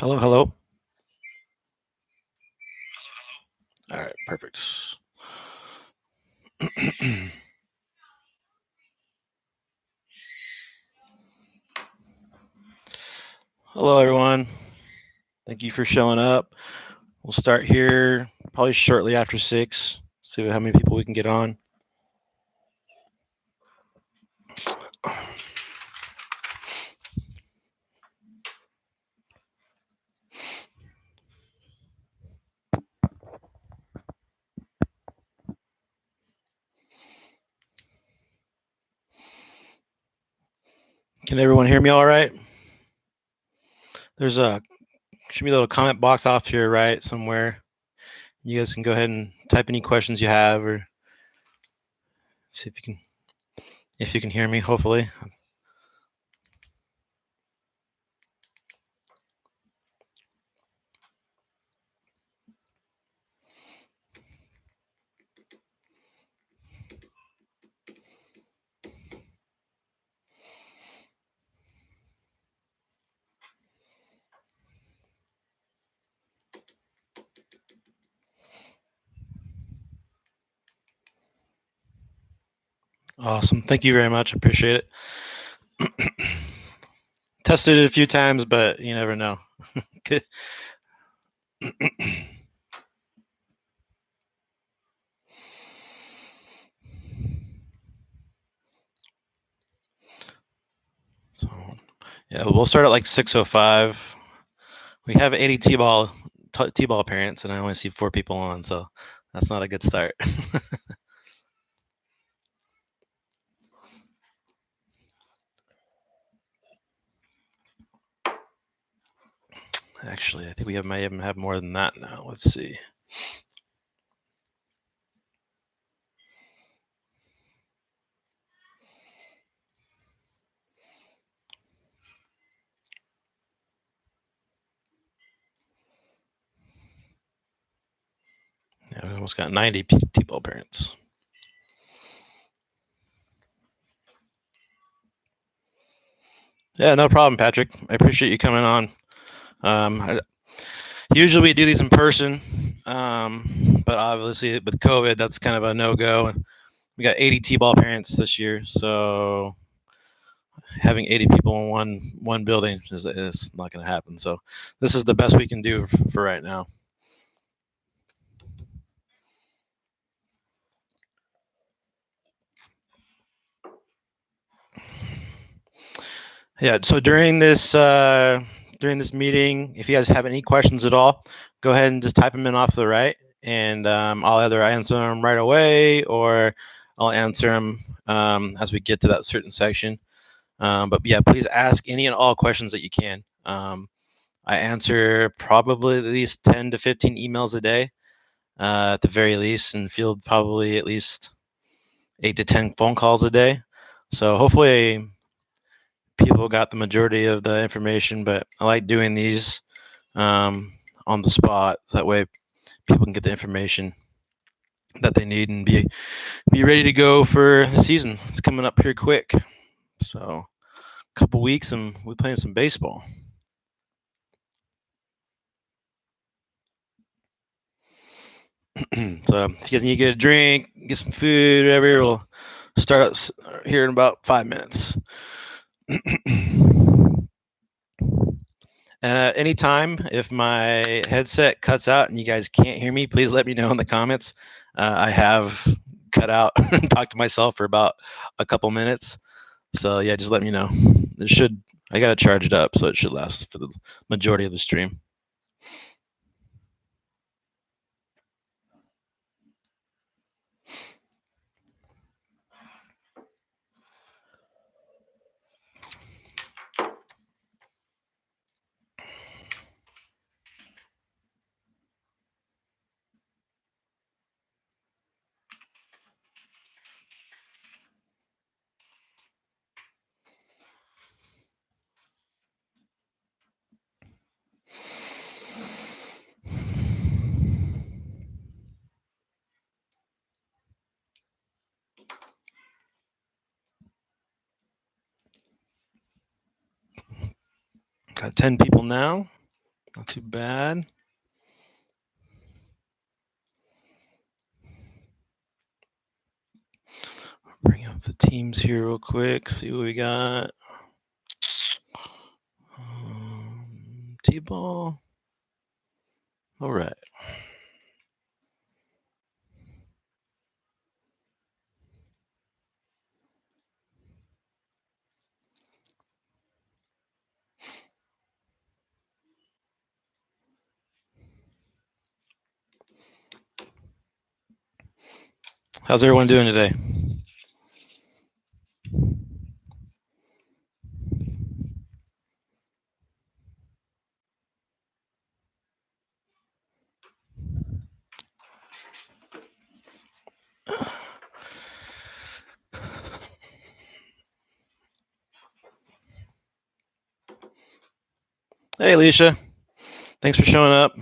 Hello, hello. All right, perfect. Hello, everyone. Thank you for showing up. We'll start here probably shortly after 6. See how many people we can get on. Can everyone hear me all right? There's a should be a little comment box off to your right somewhere. You guys can go ahead and type any questions you have, or see if you can hear me. Hopefully. Awesome. Thank you very much. I appreciate it. Tested it a few times, but you never know. So, yeah, we'll start at like 6:05. We have 80 T-ball parents, and I only see 4 people on, so that's not a good start. Actually, I think we might even have more than that now. Let's see. Yeah, we almost got 90 T-ball parents. Yeah, no problem, Patrick. I appreciate you coming on. Usually we do these in person, but obviously with COVID, that's kind of a no-go. We got 80 T-ball parents this year, so having 80 people in one building is not going to happen. So this is the best we can do for right now. Yeah. So during this meeting, if you guys have any questions at all, go ahead and just type them in off to the right, and I'll either answer them right away or I'll answer them as we get to that certain section. But yeah, please ask any and all questions that you can. I answer probably at least 10 to 15 emails a day, at the very least, and field probably at least 8 to 10 phone calls a day. So hopefully people got the majority of the information, but I like doing these on the spot, so that way people can get the information that they need and be ready to go for the season. It's coming up here quick, so a couple weeks and we're playing some baseball. So if you guys need to get a drink, get some food, whatever, we'll start us here in about 5 minutes. Anytime, if my headset cuts out and you guys can't hear me, please let me know in the comments. I have cut out and talked to myself for about a couple minutes. So yeah, just let me know. I got it charged up, so it should last for the majority of the stream. Got 10 people now. Not too bad. Bring up the teams here real quick. See what we got. Tball. All right. How's everyone doing today? Hey, Alicia. Thanks for showing up.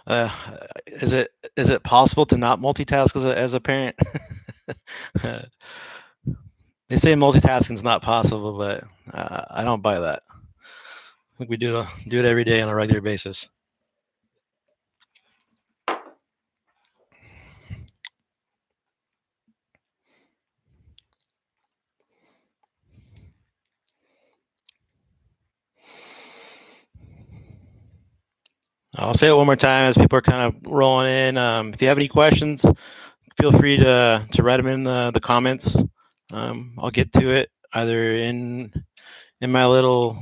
Uh, is it possible to not multitask as a parent? They say multitasking is not possible, but I don't buy that. I think we do it every day on a regular basis. I'll say it one more time as people are kind of rolling in. If you have any questions, feel free to write them in the comments. I'll get to it either in my little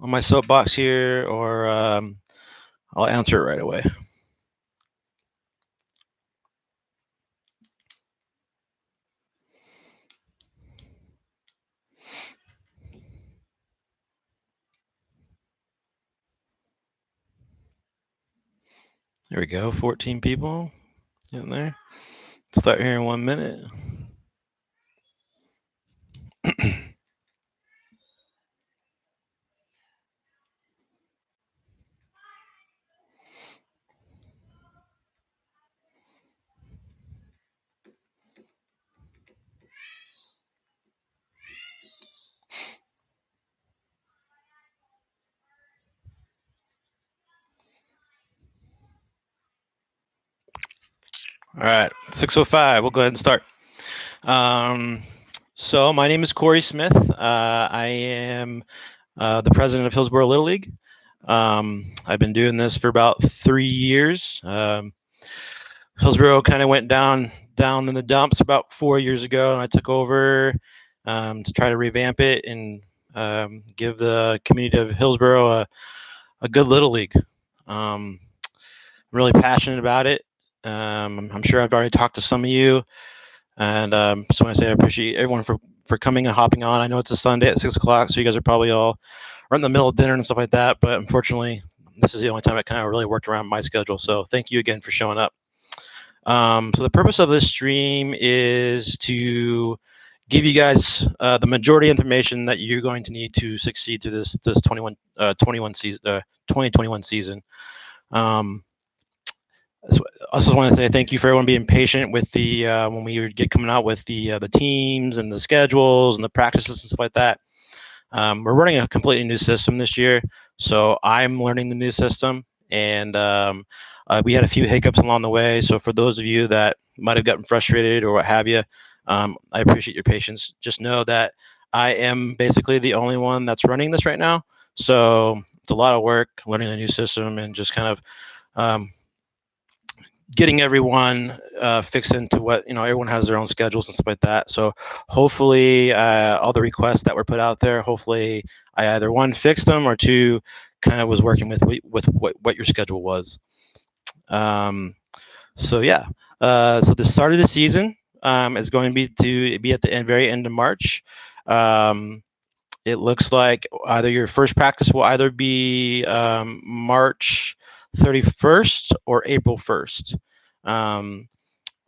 on my soapbox here, or I'll answer it right away. There we go, 14 people in there. Start here in 1 minute. All right, 6:05. We'll go ahead and start. So my name is Corey Smith. I am the president of Hillsboro Little League. I've been doing this for about 3 years. Hillsboro kind of went down in the dumps about 4 years ago, and I took over to try to revamp it and give the community of Hillsboro a good little league. I'm really passionate about it. I'm sure I've already talked to some of you, and just want to say I appreciate everyone for coming and hopping on. I know it's a Sunday at 6 o'clock, so you guys are probably all in the middle of dinner and stuff like that, but unfortunately, this is the only time I kind of really worked around my schedule. So thank you again for showing up. So the purpose of this stream is to give you guys the majority information that you're going to need to succeed through this 2021 season. I also want to say thank you for everyone being patient with the when we get coming out with the teams and the schedules and the practices and stuff like that. We're running a completely new system this year, so I'm learning the new system, and we had a few hiccups along the way. So for those of you that might have gotten frustrated or what have you, I appreciate your patience. Just know that I am basically the only one that's running this right now, so it's a lot of work learning the new system and just kind of getting everyone fixed into what everyone has their own schedules and stuff like that. So hopefully all the requests that were put out there, hopefully I either one fixed them or two kind of was working with what your schedule was. So yeah, so the start of the season is going to be at the very end of March. It looks like either your first practice will either be March 31st or April 1st.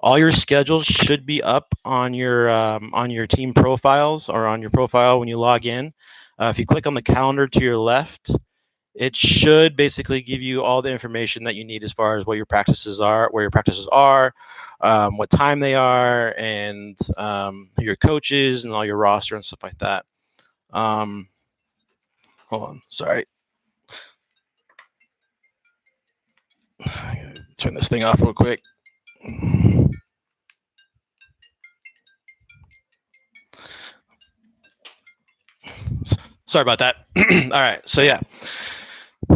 All your schedules should be up on your team profiles or on your profile when you log in. If you click on the calendar to your left, it should basically give you all the information that you need as far as what your practices are, where your practices are, what time they are, and who your coaches and all your roster and stuff like that. Hold on, sorry. Turn this thing off real quick. Sorry about that. All right, so yeah.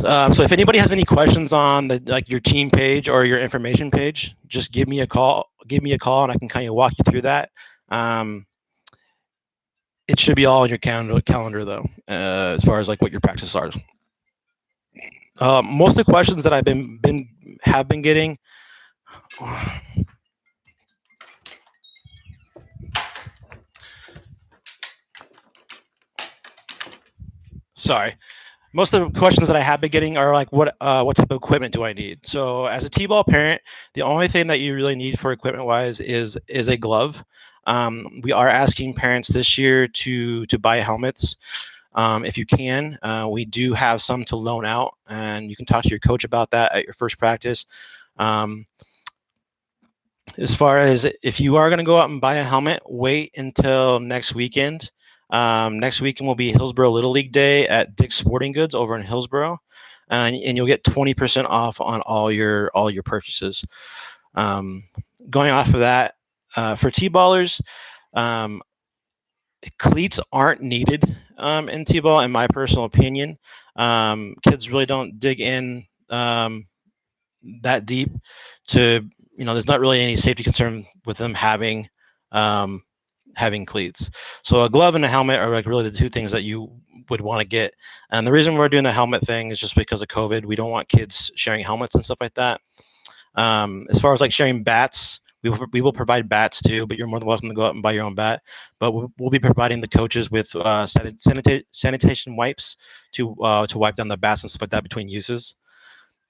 So if anybody has any questions on your team page or your information page, just give me a call. Give me a call, and I can kind of walk you through that. It should be all in your calendar though, as far as like what your practices are. Most of the questions that I've been getting. Sorry. Most of the questions that I have been getting are like, what type of equipment do I need? So as a T-ball parent, the only thing that you really need for equipment wise is a glove. We are asking parents this year to buy helmets. If you can. We do have some to loan out, and you can talk to your coach about that at your first practice. As far as if you are going to go out and buy a helmet, wait until next weekend. Next weekend will be Hillsborough Little League Day at Dick's Sporting Goods over in Hillsborough, and you'll get 20% off on all your purchases. Going off of that, for T-ballers, cleats aren't needed in T-ball, in my personal opinion. Kids really don't dig in that deep to, there's not really any safety concern with them having cleats. So a glove and a helmet are like really the two things that you would want to get. And the reason we're doing the helmet thing is just because of COVID. We don't want kids sharing helmets and stuff like that. As far as like sharing bats, we will provide bats too, but you're more than welcome to go out and buy your own bat. But we'll be providing the coaches with sanitation wipes to wipe down the bats and stuff like that between uses.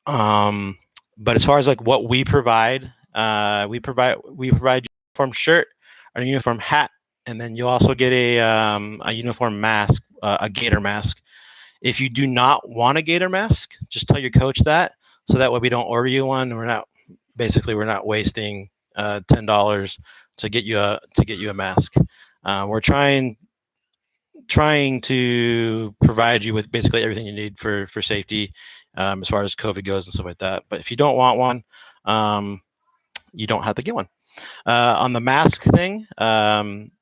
But as far as like what we provide uniform shirt, a uniform hat, and then you also get a uniform mask, a gator mask. If you do not want a gator mask, just tell your coach that, so that way we don't order you one. We're not wasting $10 to get you a mask. We're trying to provide you with basically everything you need for safety, as far as COVID goes and stuff like that. But if you don't want one, you don't have to get one. On the mask thing,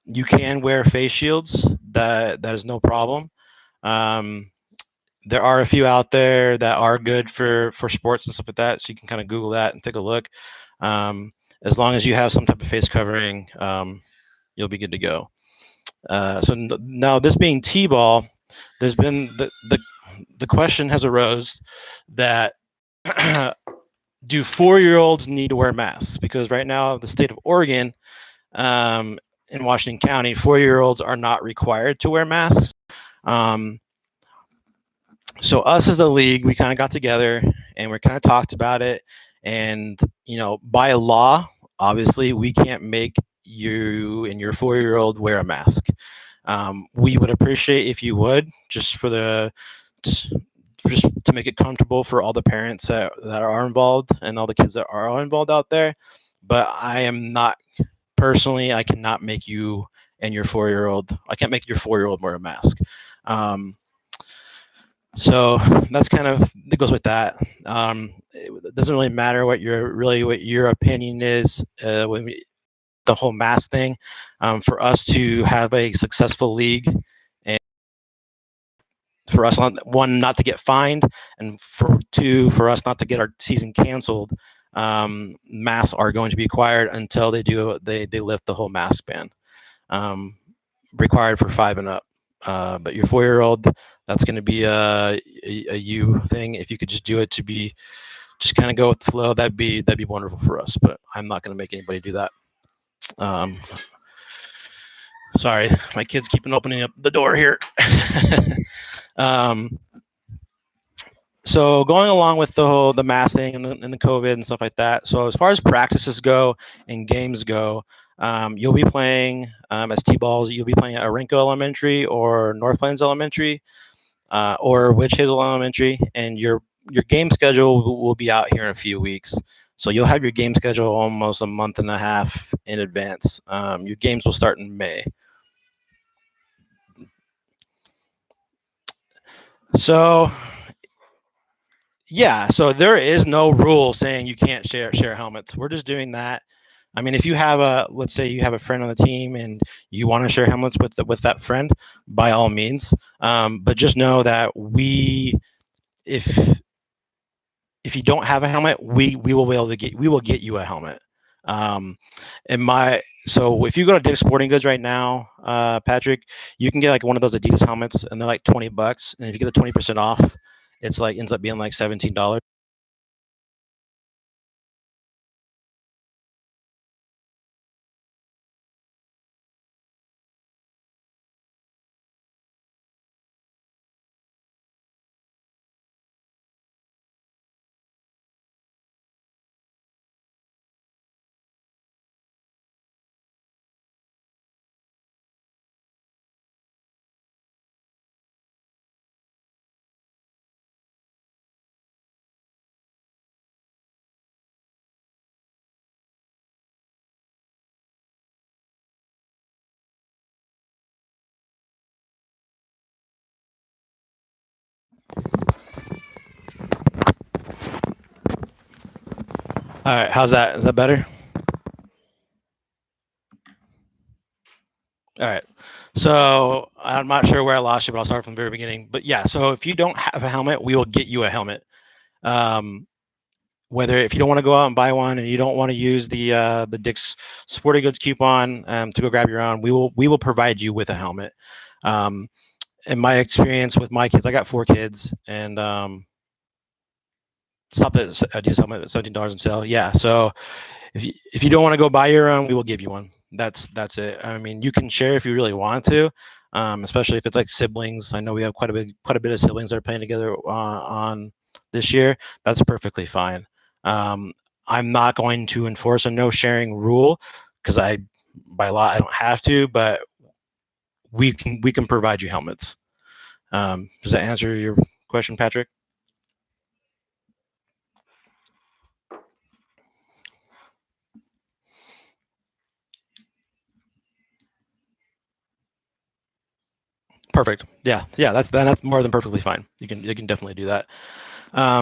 you can wear face shields. That is no problem. There are a few out there that are good for sports and stuff like that, so you can kind of Google that and take a look. As long as you have some type of face covering, you'll be good to go. So now, this being T-ball, there's been the question has arose that do 4-year-olds need to wear masks? Because right now, the state of Oregon, in Washington County, 4-year-olds are not required to wear masks. So us as a league, we kind of got together and we kind of talked about it. And, by law, obviously, we can't make you and your 4-year-old wear a mask. We would appreciate if you would, just to make it comfortable for all the parents that are involved and all the kids that are involved out there. But I am not, personally, I cannot make you and your 4-year-old, I can't make your 4-year-old wear a mask. So that's kind of, it goes with that. It doesn't really matter what your opinion is when the whole mask thing. For us to have a successful league, and for us, one, not to get fined, and for us not to get our season canceled, masks are going to be required until they lift the whole mask ban. Required for 5 and up. But your 4-year-old, that's going to be a you thing. If you could just do it just kind of go with the flow, that'd be wonderful for us. But I'm not going to make anybody do that. Sorry, my kid's keeping opening up the door here. So going along with the mask thing and the COVID and stuff like that. So as far as practices go and games go, you'll be playing as T-balls. You'll be playing at Orenco Elementary or North Plains Elementary. or Witch Hazel Elementary, and your game schedule will be out here in a few weeks. So you'll have your game schedule almost a month and a half in advance. Your games will start in May. So yeah, so there is no rule saying you can't share helmets. We're just doing that. I mean, if you have let's say you have a friend on the team and you want to share helmets with that friend, by all means. But just know that if if you don't have a helmet, we will be able to get you a helmet. Um, so if you go to Dick's Sporting Goods right now, Patrick, you can get like one of those Adidas helmets, and they're like $20. And if you get the 20% off, it's like ends up being like $17. All right, how's that? Is that better? All right. So I'm not sure where I lost you, but I'll start from the very beginning. But yeah, so if you don't have a helmet, we will get you a helmet. Um, whether if you don't want to go out and buy one and you don't want to use the Dick's Sporting Goods coupon to go grab your own, we will provide you with a helmet. Um, in my experience with my kids, I got 4 kids, and stop the Adidas helmet at $17 on sale. Yeah, so if you don't want to go buy your own, we will give you one. That's it. I mean, you can share if you really want to, especially if it's like siblings. I know we have quite a bit of siblings that are playing together on this year. That's perfectly fine. Um, I'm not going to enforce a no sharing rule because by law I don't have to, but we can provide you helmets. Does that answer your question, Patrick? Perfect. Yeah, yeah. That's more than perfectly fine. You can definitely do that.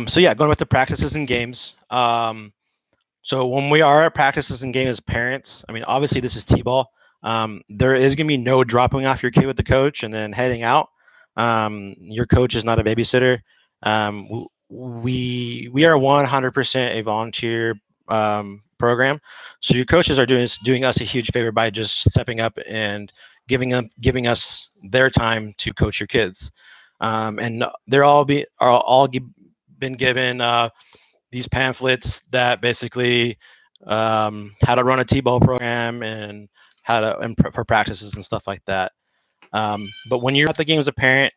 So yeah, going with the practices and games. So when we are at practices and games as parents, I mean, obviously this is T-ball. There is going to be no dropping off your kid with the coach and then heading out. Your coach is not a babysitter. We are 100% a volunteer program. So your coaches are doing us a huge favor by just stepping up and giving us their time to coach your kids. And they're all been given these pamphlets that basically how to run a T-ball program and how to for practices and stuff like that. But when you're at the game as a parent,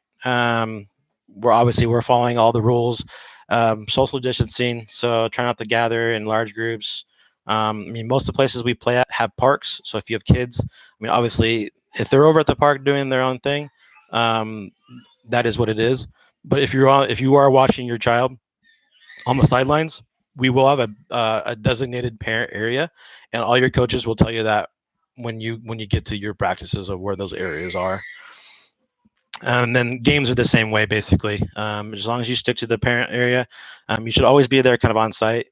we're following all the rules, social distancing. So try not to gather in large groups. I mean, most of the places we play at have parks. So if you have kids, I mean, obviously, if they're over at the park doing their own thing, um, that is what it is. But if you are watching your child on the sidelines, we will have a designated parent area, and all your coaches will tell you that when you get to your practices of where those areas are. And then games are the same way, basically. As long as you stick to the parent area, you should always be there kind of on site.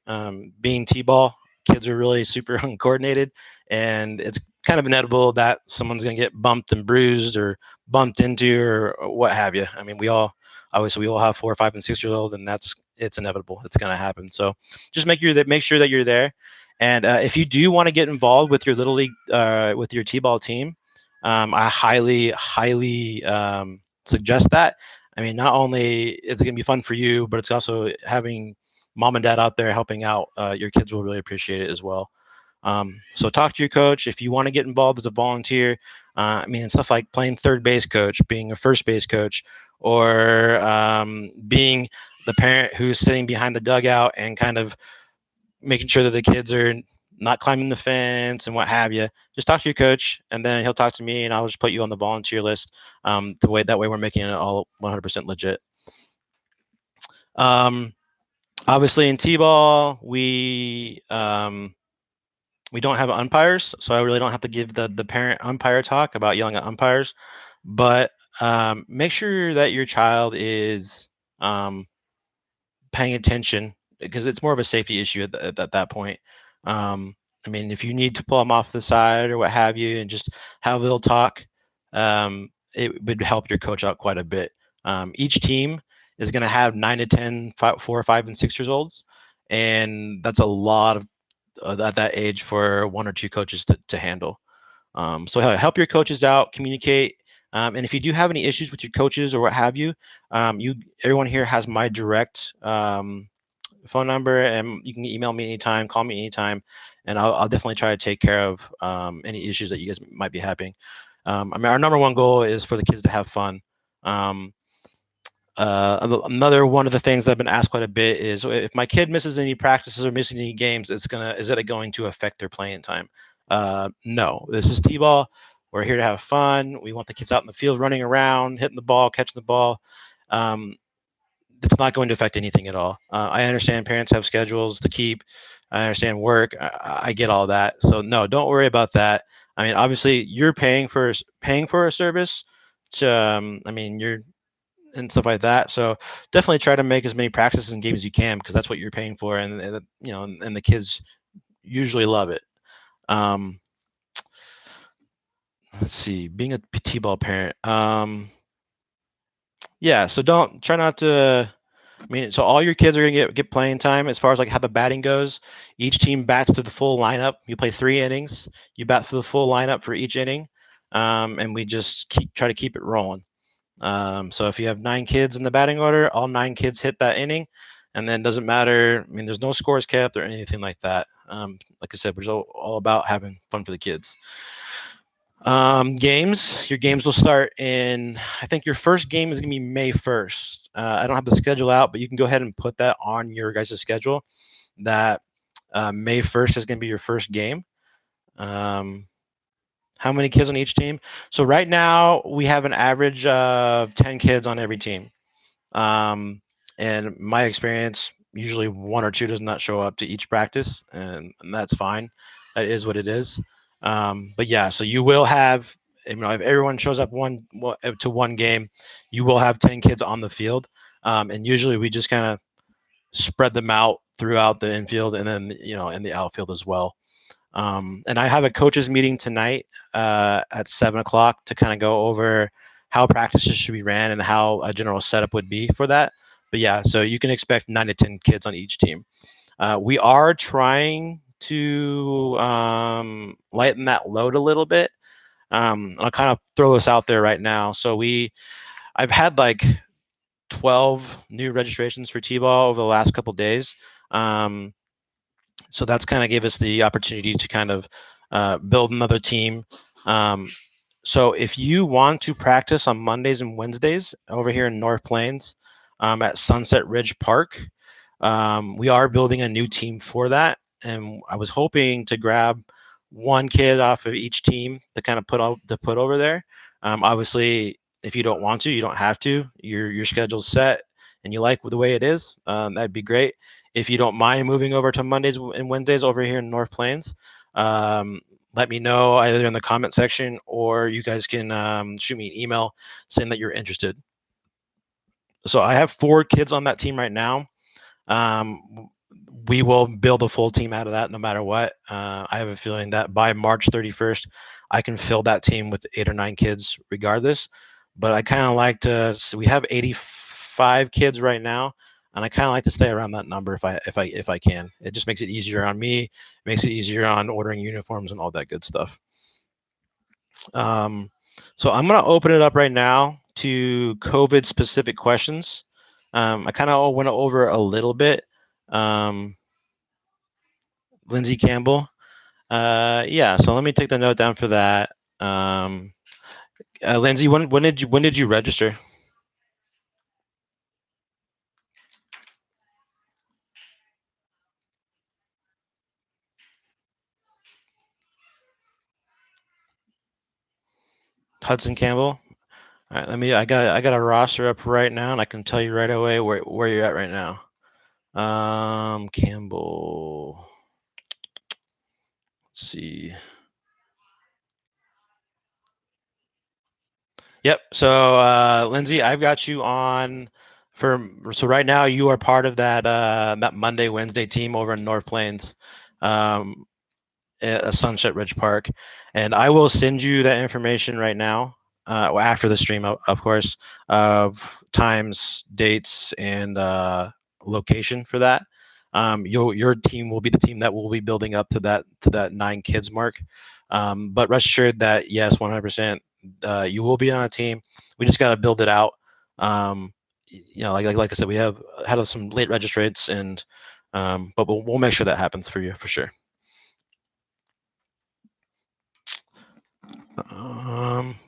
Being T-ball, kids are really super uncoordinated, and it's kind of inevitable that someone's going to get bumped and bruised or bumped into or what have you. I mean, we all have 4, 5, and 6 years old, and it's inevitable. It's going to happen. So just make sure that you're there. And if you do want to get involved with your little league, with your T-ball team, I highly suggest that. I mean, not only is it going to be fun for you, but it's also having mom and dad out there helping out. Your kids will really appreciate it as well. So talk to your coach if you want to get involved as a volunteer. I mean, stuff like playing third base coach, being a first base coach, or being the parent who's sitting behind the dugout and kind of making sure that the kids are not climbing the fence and what have you. Just talk to your coach, and then he'll talk to me, and I'll just put you on the volunteer list. That way we're making it all 100% legit. Obviously in Tball, we don't have umpires, so I really don't have to give the parent umpire talk about yelling at umpires. But make sure that your child is paying attention, because it's more of a safety issue at that point. I mean, if you need to pull them off the side or what have you, and just have a little talk, it would help your coach out quite a bit. Each team is going to have 9 to 10, 4, 5, and 6 years olds, and that's a lot of at that age for 1 or 2 coaches to handle. So help your coaches out, communicate. And if you do have any issues with your coaches or what have you, everyone here has my direct phone number, and you can email me anytime, call me anytime, and I'll definitely try to take care of any issues that you guys might be having. I mean, our number one goal is for the kids to have fun. Another one of the things that I've been asked quite a bit is, if my kid misses any practices or missing any games, is it going to affect their playing time? No, this is T-ball. We're here to have fun. We want the kids out in the field running around, hitting the ball, catching the ball. It's not going to affect anything at all. I understand parents have schedules to keep. I understand work. I get all that. So no, don't worry about that. I mean, obviously, you're paying for a service. I mean, you're and stuff like that. So definitely try to make as many practices and games as you can, because that's what you're paying for, and and the kids usually love it. Let's see, being a T-ball parent. Yeah, so don't try not to. I mean, so all your kids are gonna get playing time. As far as like how the batting goes, each team bats to the full lineup. You play 3 innings. You bat for the full lineup for each inning, and we just try to keep it rolling. So if you have 9 kids in the batting order, all 9 kids hit that inning, and then doesn't matter. I mean, there's no scores kept or anything like that. Like I said, we're all about having fun for the kids. Your games will start in, I think your first game is going to be May 1st. I don't have the schedule out, but you can go ahead and put that on your guys' schedule, that May 1st is going to be your first game. How many kids on each team? So right now we have an average of 10 kids on every team. And my experience, usually 1 or 2 does not show up to each practice, and that's fine. That is what it is. But yeah, so you will have, if everyone shows up to one game, you will have 10 kids on the field. And usually we just kind of spread them out throughout the infield, and then in the outfield as well. And I have a coaches meeting tonight at 7 o'clock to kind of go over how practices should be ran and how a general setup would be for that. But yeah, so you can expect 9 to 10 kids on each team. We are trying to lighten that load a little bit. I'll kind of throw this out there right now. So I've had like 12 new registrations for T-ball over the last couple days. So that's kind of gave us the opportunity to kind of build another team. So if you want to practice on Mondays and Wednesdays over here in North Plains at Sunset Ridge Park, we are building a new team for that. And I was hoping to grab 1 kid off of each team to kind of put over there. Obviously, if you don't want to, you don't have to. Your schedule's set and you like the way it is, that'd be great. If you don't mind moving over to Mondays and Wednesdays over here in North Plains, let me know either in the comment section, or you guys can shoot me an email saying that you're interested. So I have 4 kids on that team right now. We will build a full team out of that no matter what. I have a feeling that by March 31st, I can fill that team with 8 or 9 kids regardless. But I kind of like to. So we have 85 kids right now, and I kind of like to stay around that number if I can. It just makes it easier on me. It makes it easier on ordering uniforms and all that good stuff. So I'm gonna open it up right now to COVID specific questions. I kind of went over a little bit. Lindsay Campbell. Yeah, so let me take the note down for that. Lindsay, when did you register? Hudson Campbell. All right, I got a roster up right now, and I can tell you right away where you're at right now. Campbell. Let's see. Yep. So, Lindsay, I've got you on so right now you are part of that Monday Wednesday team over in North Plains, um, at Sunset Ridge Park, and I will send you that information right now. After the stream, of course, of times, dates, and location for that. Your team will be the team that will be building up to that 9 kids mark. But rest assured that yes, 100%, you will be on a team. We just got to build it out. Like I said, we have had some late registrates, and but we'll make sure that happens for you for sure.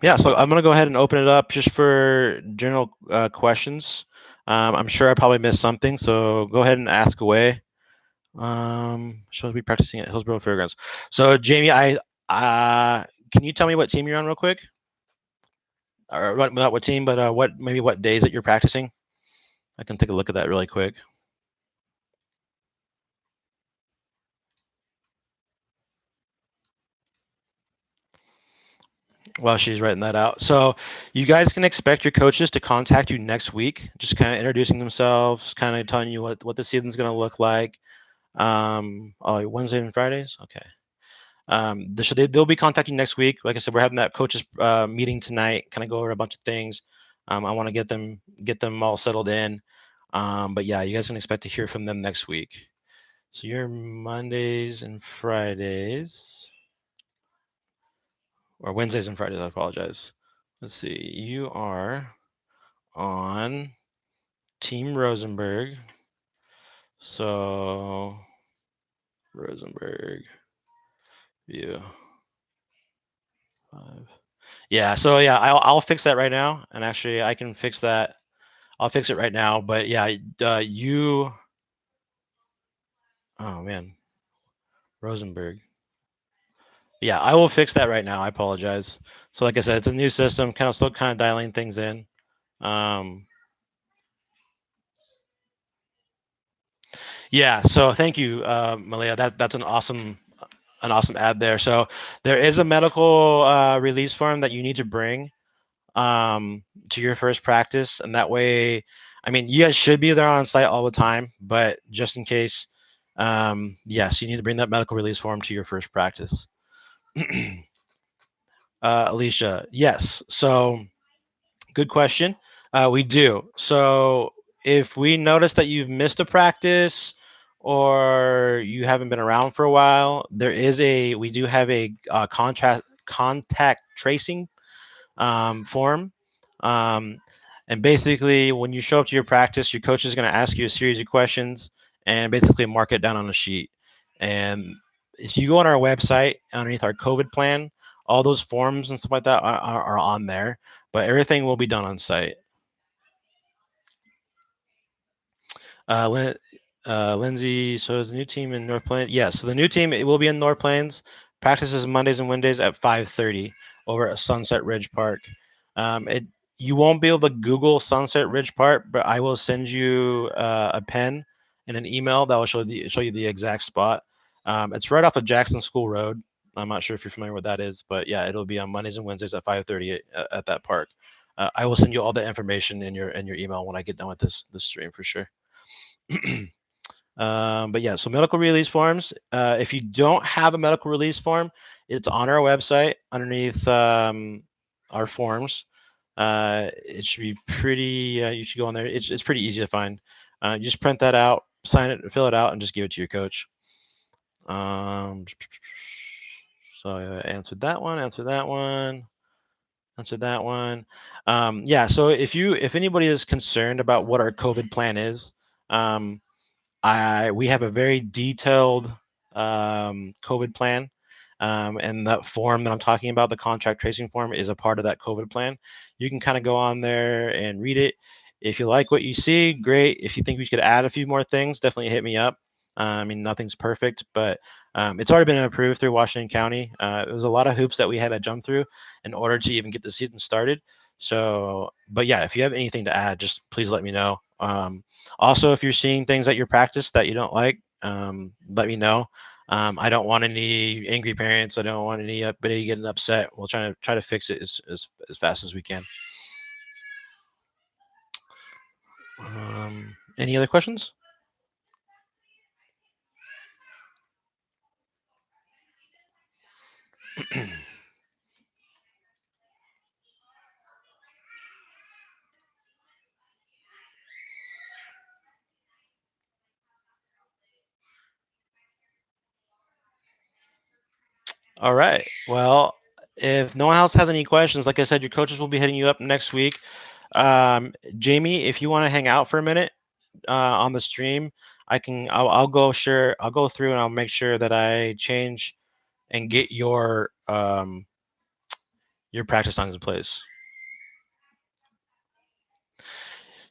Yeah, so I'm gonna go ahead and open it up just for general questions. I'm sure I probably missed something, so go ahead and ask away. Should be practicing at Hillsborough Fairgrounds. So Jamie, can you tell me what team you're on real quick? Or not what team, but what days that you're practicing? I can take a look at that really quick. While she's writing that out. So you guys can expect your coaches to contact you next week, just kind of introducing themselves, kind of telling you what the season's going to look like. Wednesday and Fridays? Okay. They'll be contacting next week. Like I said, we're having that coaches meeting tonight, kind of go over a bunch of things. I want to get them all settled in. But yeah, you guys can expect to hear from them next week. So your Mondays and Fridays, or Wednesdays and Fridays, I apologize. Let's see. You are on Team Rosenberg. So Rosenberg view 5. Yeah. So yeah, I'll fix that right now, and actually I can fix that. I'll fix it right now. But yeah, you. Oh man, Rosenberg. Yeah, I will fix that right now. I apologize. So like I said, it's a new system, still dialing things in. Yeah. So thank you, Malia. That's an awesome ad there. So there is a medical release form that you need to bring to your first practice, and that way, I mean, you guys should be there on site all the time, but just in case, yes, you need to bring that medical release form to your first practice. Alicia, yes. So good question. We do. So if we notice that you've missed a practice or you haven't been around for a while, we do have a contact tracing form. And basically, when you show up to your practice, your coach is going to ask you a series of questions and basically mark it down on a sheet. And if you go on our website underneath our COVID plan, all those forms and stuff like that are on there, but everything will be done on site. Lindsay, so is the new team in North Plains? Yes, so the new team, it will be in North Plains. Practices Mondays and Wednesdays at 5:30 over at Sunset Ridge Park. You won't be able to Google Sunset Ridge Park, but I will send you a pen and an email that will show you the exact spot. It's right off of Jackson School Road. I'm not sure if you're familiar with that is, but yeah, it'll be on Mondays and Wednesdays at 5:30 at that park. I will send you all the information in your email when I get done with this stream for sure. But yeah, so medical release forms. If you don't have a medical release form, it's on our website underneath our forms. It should be pretty. You should go on there. It's pretty easy to find. You just print that out, sign it, fill it out, and just give it to your coach. So I answered that one. Answered that one. Answered that one. Yeah. So if anybody is concerned about what our COVID plan is, we have a very detailed COVID plan, and that form that I'm talking about, the contract tracing form, is a part of that COVID plan. You can kind of go on there and read it. If you like what you see, great. If you think we could add a few more things, definitely hit me up. I mean, nothing's perfect, but it's already been approved through Washington County. It was a lot of hoops that we had to jump through in order to even get the season started. So, but yeah, if you have anything to add, just please let me know. Also, if you're seeing things at your practice that you don't like, let me know. I don't want any angry parents. I don't want anybody getting upset. We'll try to fix it as fast as we can. Any other questions? All right. Well, if no one else has any questions, like I said, your coaches will be hitting you up next week. Jamie, if you want to hang out for a minute on the stream, I'll go sure. I'll go through and I'll make sure that I change and get your practice times in place.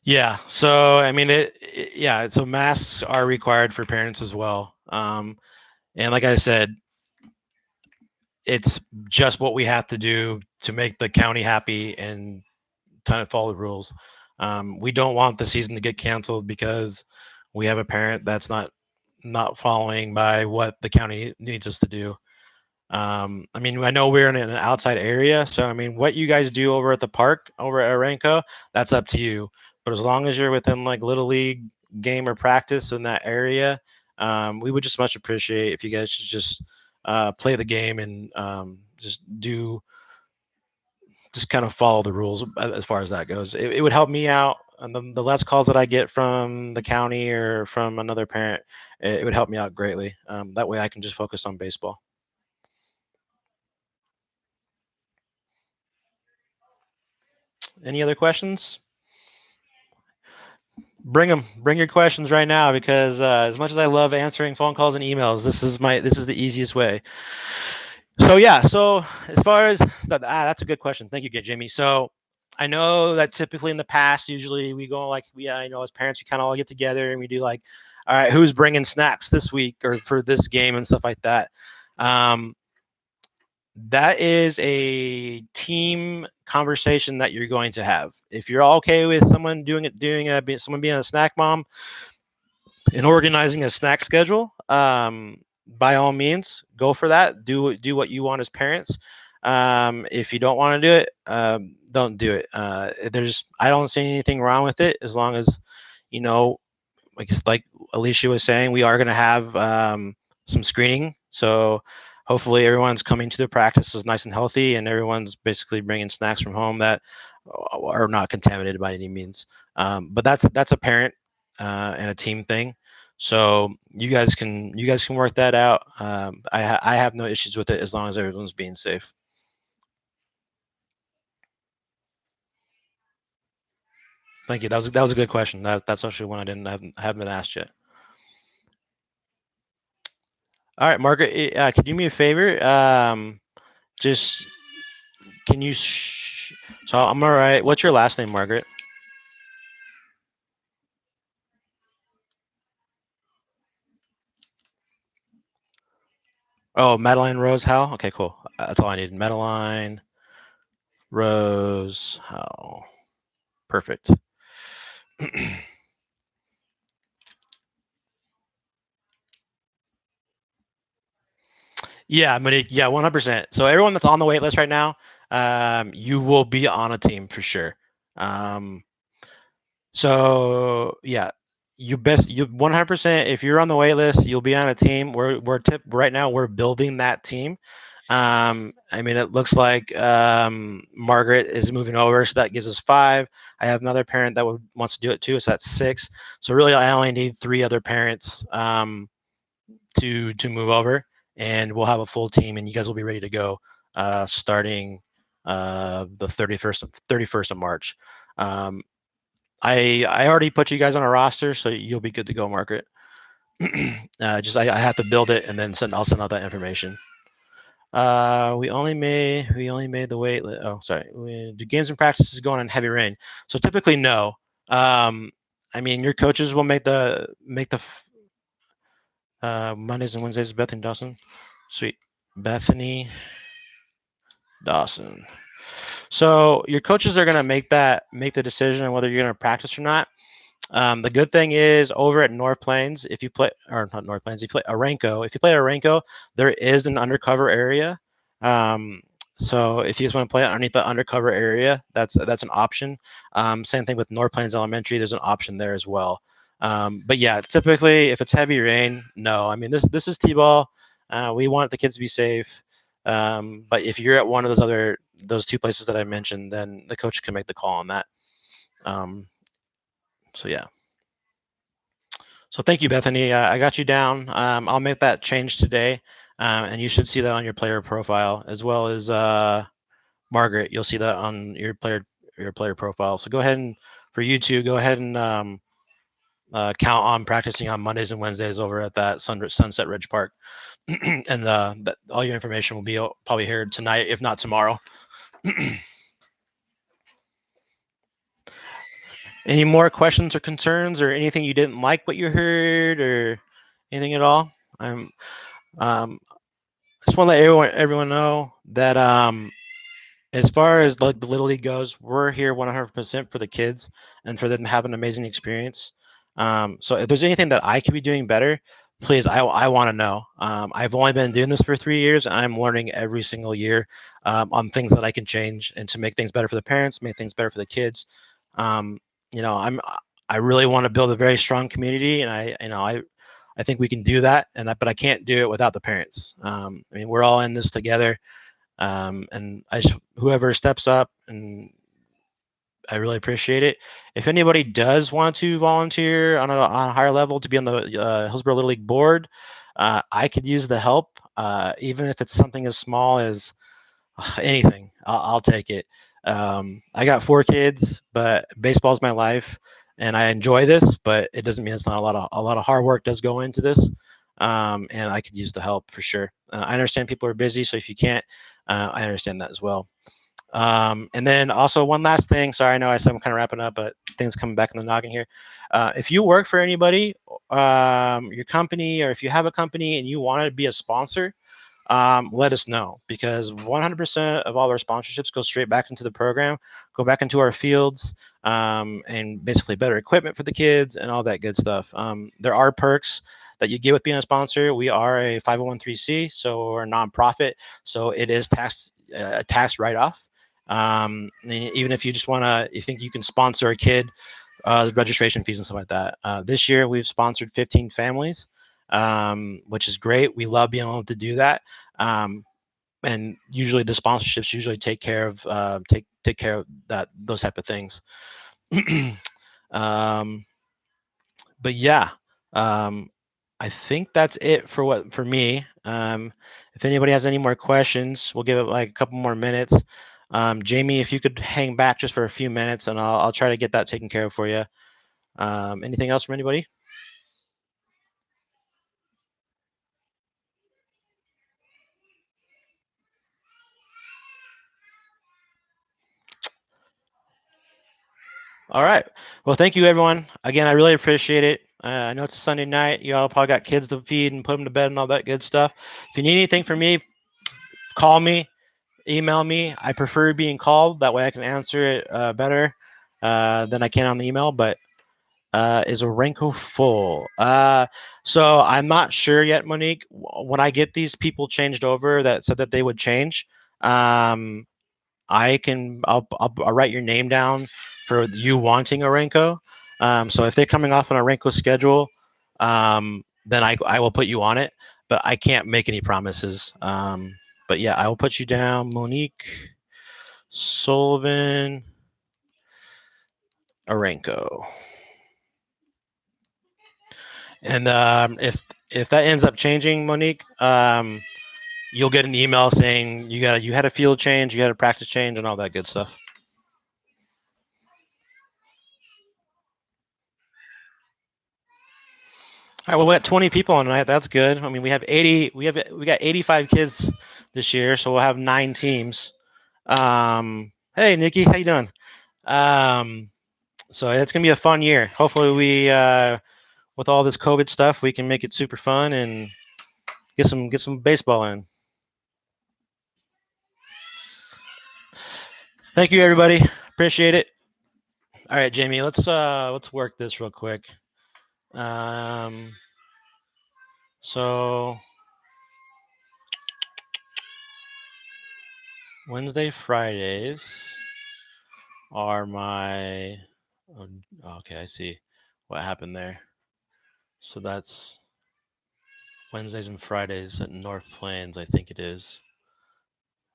Yeah. So I mean, yeah. So masks are required for parents as well. And like I said, it's just what we have to do to make the county happy and kind of follow the rules. We don't want the season to get canceled because we have a parent that's not following by what the county needs us to do. I mean, I know we're in an outside area, so I mean, what you guys do over at the park over at Aranco, that's up to you. But as long as you're within like little league game or practice in that area, we would just much appreciate if you guys should just play the game and just kind of follow the rules as far as that goes. It would help me out. And the less calls that I get from the county or from another parent, it would help me out greatly. That way I can just focus on baseball. Any other questions? Bring them. Bring your questions right now because as much as I love answering phone calls and emails, this is the easiest way. So yeah, so as far as that's a good question. Thank you, Jamie. So I know that typically in the past, usually we go like I know as parents, we kind of all get together and we do like, all right, who's bringing snacks this week or for this game and stuff like that. Um, that is a team conversation that you're going to have. If you're all okay with someone someone being a snack mom and organizing a snack schedule, by all means, go for that. Do what you want as parents. If you don't want to do it, don't do it. I don't see anything wrong with it as long as you know, like Alicia was saying, we are going to have some screening. So hopefully everyone's coming to the practices nice and healthy, and everyone's basically bringing snacks from home that are not contaminated by any means. But that's a parent and a team thing. So you guys can work that out. I have no issues with it as long as everyone's being safe. Thank you. That was a good question. That's actually one I haven't been asked yet. All right, Margaret, could you do me a favor? Just can you? So I'm all right. What's your last name, Margaret? Oh, Madeline Rose Howell. Okay, cool. That's all I need. Madeline Rose Howell. Perfect. Yeah, Monique. Yeah, 100%. So everyone that's on the wait list right now, you will be on a team for sure. Um, so yeah, you 100%. If you're on the wait list, you'll be on a team. Right now. We're building that team. I mean, it looks like Margaret is moving over, so that gives us 5. I have another parent that wants to do it too, so that's 6. So really, I only need 3 other parents to move over, and we'll have a full team, and you guys will be ready to go starting the 31st of March. I already put you guys on a roster, so you'll be good to go, Margaret. I have to build it and then I'll send out that information. We only made the weight. Oh, sorry. Do games and practices going on heavy rain? So typically, no. I mean, your coaches will make the Mondays and Wednesdays, Bethany Dawson. Sweet. Bethany Dawson. So your coaches are gonna make the decision on whether you're gonna practice or not. The good thing is over at North Plains, if you play, or not North Plains, if you play Aranco, there is an undercover area. So if you just want to play underneath the undercover area, that's an option. Same thing with North Plains Elementary, there's an option there as well. But yeah, typically if it's heavy rain, no. I mean, this is T-ball. We want the kids to be safe. But if you're at one of those two places that I mentioned, then the coach can make the call on that. So yeah. So thank you, Bethany. I got you down. I'll make that change today, and you should see that on your player profile as well as Margaret. You'll see that on your player profile. So go ahead and for you two, go ahead and count on practicing on Mondays and Wednesdays over at that Sunset Ridge Park, and all your information will be probably here tonight, if not tomorrow. Any more questions or concerns, or anything you didn't like what you heard, or anything at all? I'm um, I just want to let everyone know that as far as like the Little League goes, we're here 100% for the kids and for them to have an amazing experience. So if there's anything that I could be doing better, please, I want to know. I've only been doing this for 3 years, and I'm learning every single year on things that I can change and to make things better for the parents, make things better for the kids. Um, I really want to build a very strong community, and I think we can do that, but I can't do it without the parents. I mean, we're all in this together, and whoever steps up, and I really appreciate it. If anybody does want to volunteer on a higher level to be on the Hillsborough Little League board, I could use the help, even if it's something as small as anything. I'll take it. I got 4 kids, but baseball is my life, and I enjoy this. But it doesn't mean it's not a lot of hard work does go into this, and I could use the help for sure. I understand people are busy, so if you can't, I understand that as well. And then also one last thing. Sorry, I know I said I'm kind of wrapping up, but things coming back in the noggin here. If you work for anybody, your company, or if you have a company and you want to be a sponsor, let us know, because 100% of all our sponsorships go straight back into the program, go back into our fields, and basically better equipment for the kids and all that good stuff. There are perks that you get with being a sponsor. We are a 501c, so we're a nonprofit, so it is a tax write-off. Even if you just you think you can sponsor a kid, the registration fees and stuff like that. This year we've sponsored 15 families, which is great. We love being able to do that. And usually the sponsorships usually take care of those type of things. But yeah, I think that's it for me. If anybody has any more questions, we'll give it like a couple more minutes. Jamie, if you could hang back just for a few minutes, and I'll try to get that taken care of for you. Anything else from anybody? All right. Well, thank you, everyone. Again, I really appreciate it. I know it's a Sunday night. You all probably got kids to feed and put them to bed and all that good stuff. If you need anything from me, call me, email me. I prefer being called. That way I can answer it better than I can on the email. But is Orenco full? So I'm not sure yet, Monique. When I get these people changed over that said that they would change, I'll write your name down for you wanting Orenco. So if they're coming off on a Orenco schedule, then I will put you on it, but I can't make any promises. But yeah, I will put you down, Monique Sullivan Orenco. And if that ends up changing, Monique, you'll get an email saying you had a field change, you had a practice change, and all that good stuff. All right, well, we got 20 people on tonight. That's good. I mean, we have 80. We got 85 kids this year, so we'll have 9 teams. Hey, Nikki, how you doing? So it's gonna be a fun year. Hopefully, we'll with all this COVID stuff, we can make it super fun and get some baseball in. Thank you, everybody. Appreciate it. All right, Jamie, let's work this real quick. So Wednesday, Fridays are my. Oh, okay, I see what happened there. So that's Wednesdays and Fridays at North Plains, I think it is.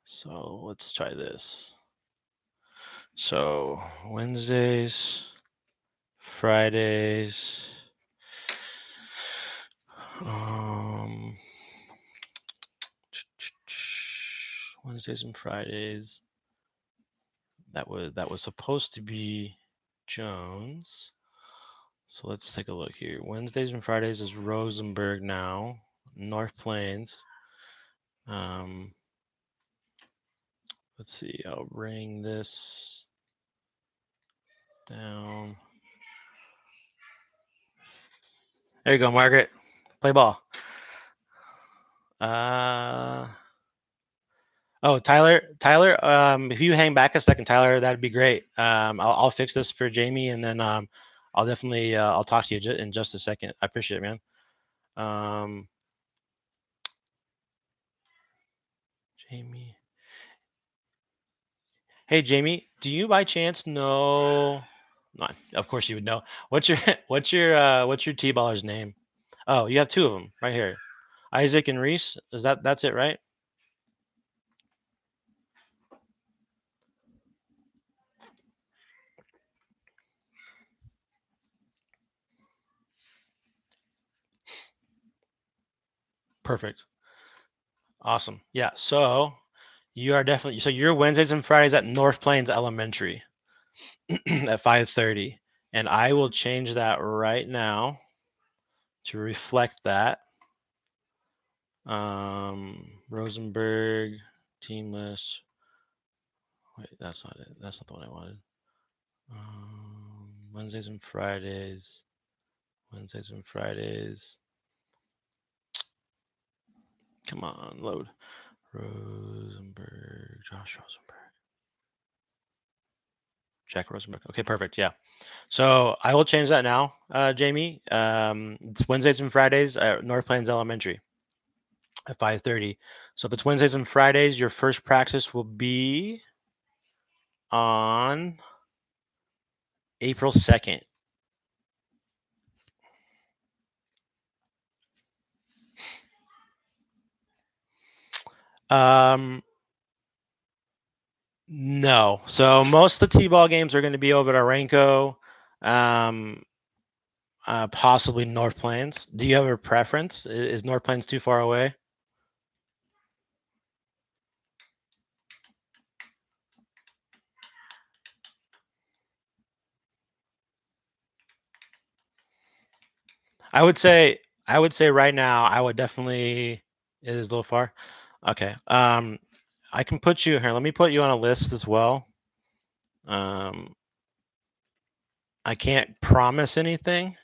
So let's try this. So Wednesdays, Fridays, Wednesdays and Fridays. That was supposed to be Jones. So let's take a look here. Wednesdays and Fridays is Rosenberg now, North Plains. Let's see. I'll bring this down. There you go, Margaret. Play ball. Oh, Tyler, if you hang back a second, Tyler, that'd be great. I'll fix this for Jamie, and then I'll definitely I'll talk to you in just a second. I appreciate it, man. Jamie. Hey, Jamie, do you by chance know? No, of course you would know. What's your what's your T-baller's name? Oh, you have two of them right here. Isaac and Reese. That's it, right? Perfect. Awesome. Yeah. So you are definitely you're Wednesdays and Fridays at North Plains Elementary at 5:30, and I will change that right now to reflect that. Rosenberg team list. Wait, that's not it. That's not the one I wanted. Wednesdays and Fridays. Wednesdays and Fridays. Come on, load. Rosenberg, Josh Rosenberg. Jack Rosenberg. Okay, perfect. Yeah. So I will change that now, Jamie. It's Wednesdays and Fridays at North Plains Elementary at 5:30. So if it's Wednesdays and Fridays, your first practice will be on April 2nd. No. So most of the T-ball games are going to be over at Aranco, possibly North Plains. Do you have a preference? Is North Plains too far away? I would say right now I would definitely. It is a little far. Okay. I can put you here. Let me put you on a list as well. I can't promise anything.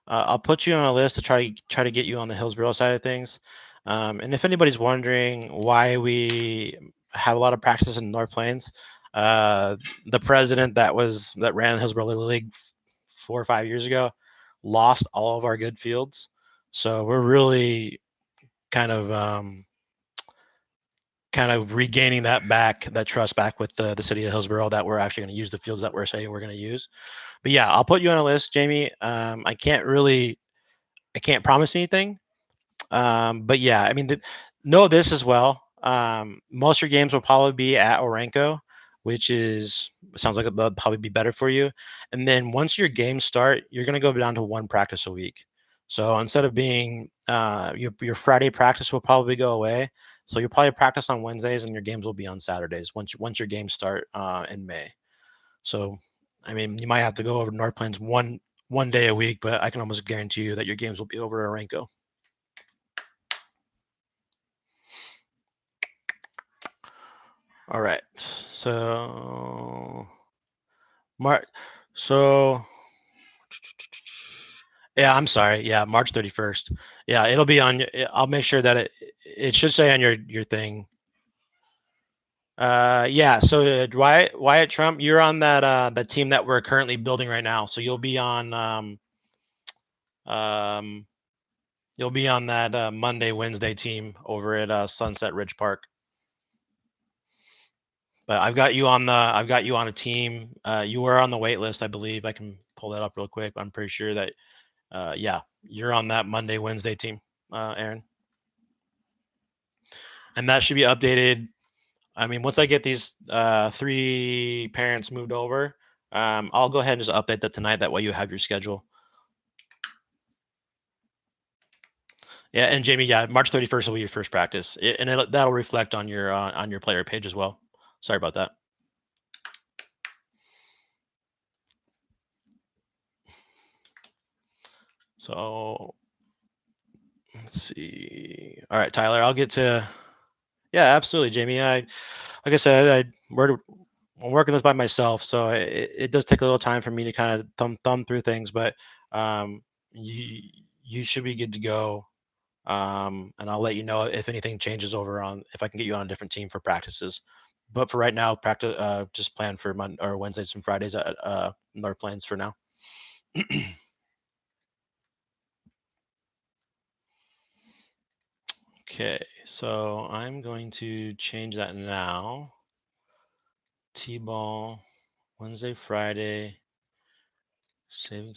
I'll put you on a list to try to get you on the Hillsborough side of things. And if anybody's wondering why we have a lot of practice in North Plains, the president that ran Hillsborough Little League 4 or 5 years ago lost all of our good fields, so we're really kind of regaining that trust back with the city of Hillsborough that we're actually going to use the fields that we're saying we're going to use. But yeah, I'll put you on a list, Jamie. I can't promise anything. But yeah, I mean, know this as well. Most of your games will probably be at Orenco, which sounds like it'll probably be better for you. And then once your games start, you're going to go down to one practice a week. So instead of being your Friday practice will probably go away. So you'll probably practice on Wednesdays, and your games will be on Saturdays once your games start in May. So, I mean, you might have to go over to North Plains one day a week, but I can almost guarantee you that your games will be over at Orenco. All right. So, Mark. So, Yeah, I'm sorry. Yeah, March 31st. Yeah, it'll be on. I'll make sure that it should say on your thing. Yeah. So Wyatt Trump, you're on that team that we're currently building right now. So um you'll be on that Monday Wednesday team over at Sunset Ridge Park. But I've got you on a team. You were on the wait list, I believe. I can pull that up real quick. I'm pretty sure that yeah, you're on that Monday Wednesday team, Aaron. And that should be updated. I mean, once I get these 3 parents moved over, I'll go ahead and just update that tonight. That way you have your schedule. Yeah, and Jamie, yeah, March 31st will be your first practice, and that'll reflect on your player page as well. Sorry about that. So let's see. All right, Tyler, I'll get to. Yeah, absolutely, Jamie. Like I said, I'm working this by myself, so it does take a little time for me to kind of thumb through things, but um, you you should be good to go. And I'll let you know if anything changes over on if I can get you on a different team for practices. But for right now, practice just plan for Monday or Wednesdays and Fridays at North Plains for now. Okay, so I'm going to change that now. T-ball Wednesday, Friday, saving